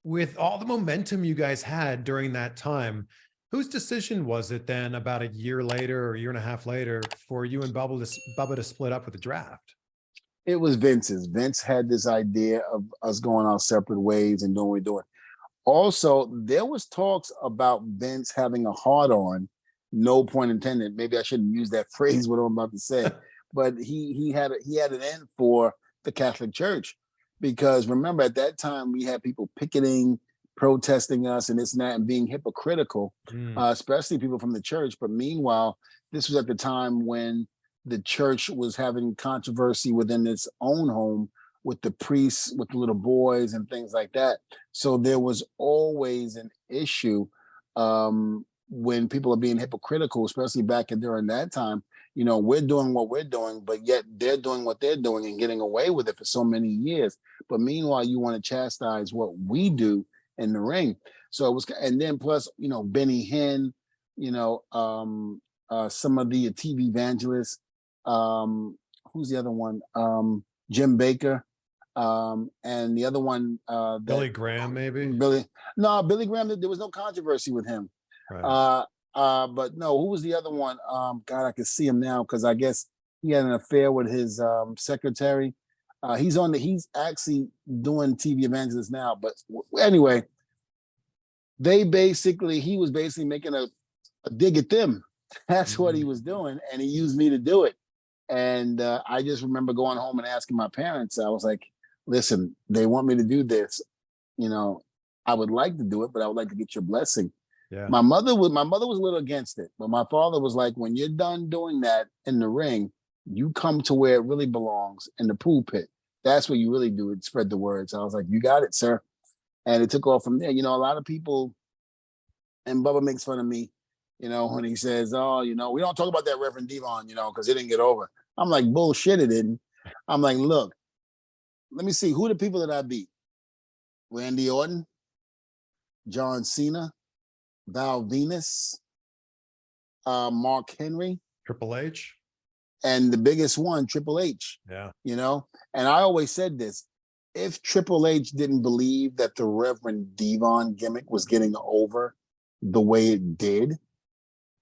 With all the momentum you guys had during that time, whose decision was it then about a year later or a year and a half later for you and Bubba to split up with the draft? It was Vince's. Vince had this idea of us going our separate ways and doing what we're doing. Also, there was talks about Vince having a hard on, no point intended. Maybe I shouldn't use that phrase, what I'm about to say, but he had an end for the Catholic Church. Because remember, at that time, we had people picketing, protesting us, and this and that, and being hypocritical, especially people from the church. But meanwhile, this was at the time when the church was having controversy within its own home with the priests, with the little boys, and things like that. So there was always an issue when people are being hypocritical, especially back in during that time. You know, we're doing what we're doing, but yet they're doing what they're doing and getting away with it for so many years. But meanwhile, you want to chastise what we do in the ring. So it was, and then plus, you know, Benny Hinn, you know, some of the TV evangelists. Who's the other one? Jim Baker. And the other one, Billy Graham, maybe? Billy Graham, there was no controversy with him. Right. But no, who was the other one? God, I can see him now because I guess he had an affair with his secretary. He's actually doing TV evangelist now. But anyway, he was basically making a dig at them. That's what he was doing, and he used me to do it. And I just remember going home and asking my parents. I was like, "Listen, they want me to do this. You know, I would like to do it, but I would like to get your blessing." Yeah. My mother was a little against it, but my father was like, when you're done doing that in the ring, you come to where it really belongs, in the pulpit. That's where you really do it, spread the word. So I was like, you got it, sir. And it took off from there. You know, a lot of people, and Bubba makes fun of me, you know, when he says, oh, you know, we don't talk about that Reverend D-Von, you know, because it didn't get over. I'm like, bullshit, it didn't. I'm like, look, let me see, who are the people that I beat? Randy Orton, John Cena, Val Venus, Mark Henry, Triple H, and the biggest one, Triple H. Yeah. You know, and I always said this: if Triple H didn't believe that the Reverend D-Von gimmick was getting over the way it did,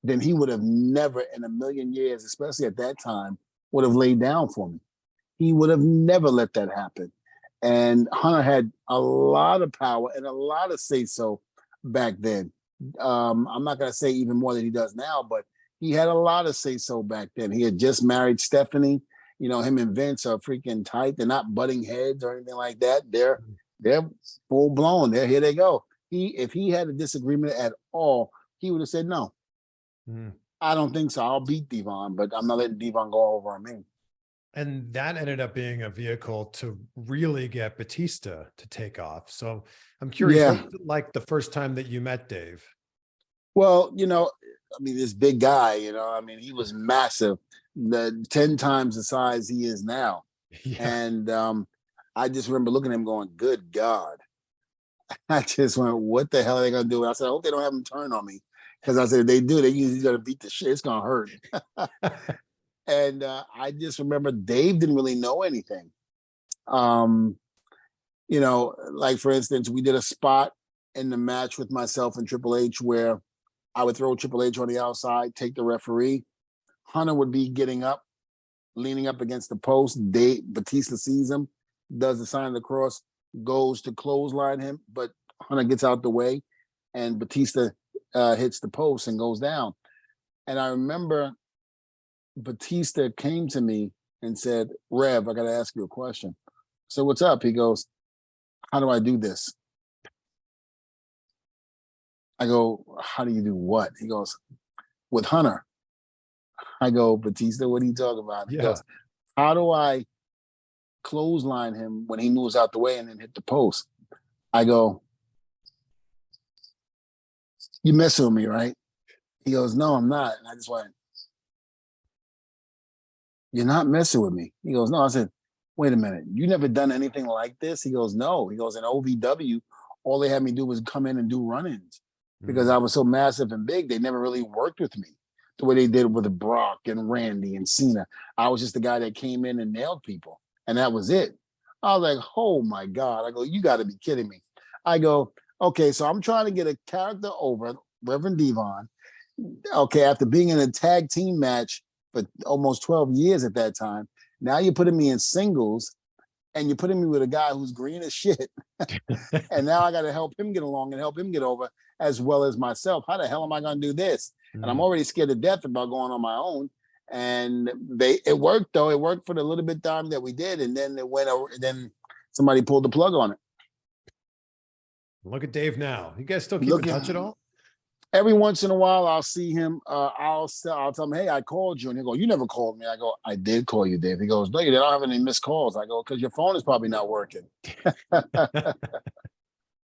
then he would have never in a million years, especially at that time, would have laid down for me. He would have never let that happen. And Hunter had a lot of power and a lot of say-so back then. I'm not going to say even more than he does now, but he had a lot of say-so back then. He had just married Stephanie. You know, him and Vince are freaking tight. They're not butting heads or anything like that. They're full blown. Here they go. If he had a disagreement at all, he would have said no. I don't think so. I'll beat D-Von, but I'm not letting D-Von go over on me. And that ended up being a vehicle to really get Batista to take off. So I'm curious, what was it like the first time that you met Dave? Well, you know, I mean, this big guy, you know, I mean, he was massive, 10 times the size he is now. Yeah. And I just remember looking at him going, good God. I just went, what the hell are they going to do? I said, I hope they don't have him turn on me. Because I said, if they do, they usually going to beat the shit. It's going to hurt. And I just remember Dave didn't really know anything. You know, like for instance, we did a spot in the match with myself and Triple H where I would throw Triple H on the outside, take the referee. Hunter would be getting up, leaning up against the post. Batista sees him, does the sign of the cross, goes to clothesline him, but Hunter gets out the way and Batista hits the post and goes down. And I remember Batista came to me and said, Rev, I got to ask you a question. So what's up? He goes, how do I do this? I go, how do you do what? He goes, with Hunter. I go, Batista, what are you talking about? He goes, how do I clothesline him when he moves out the way and then hit the post? I go, you messing with me, right? He goes, no, I'm not. And I just went, you're not messing with me. He goes, no. I said, wait a minute. You never done anything like this? He goes, no. He goes, in OVW, all they had me do was come in and do run-ins because I was so massive and big. They never really worked with me the way they did with Brock and Randy and Cena. I was just the guy that came in and nailed people, and that was it. I was like, oh my God. I go, you got to be kidding me. I go, okay, so I'm trying to get a character over, Reverend D-Von. Okay, after being in a tag team match for almost 12 years at that time, now you're putting me in singles and you're putting me with a guy who's green as shit. And now I got to help him get along and help him get over as well as myself. How the hell am I going to do this? And I'm already scared to death about going on my own. And it worked though. It worked for the little bit time that we did, and then it went over. And then somebody pulled the plug on it. Look at Dave now. You guys still keep in touch at all? Every once in a while, I'll see him. I'll tell him, "Hey, I called you," and he'll go, "You never called me." I go, "I did call you, Dave." He goes, "No, you don't have any missed calls." I go, "Because your phone is probably not working."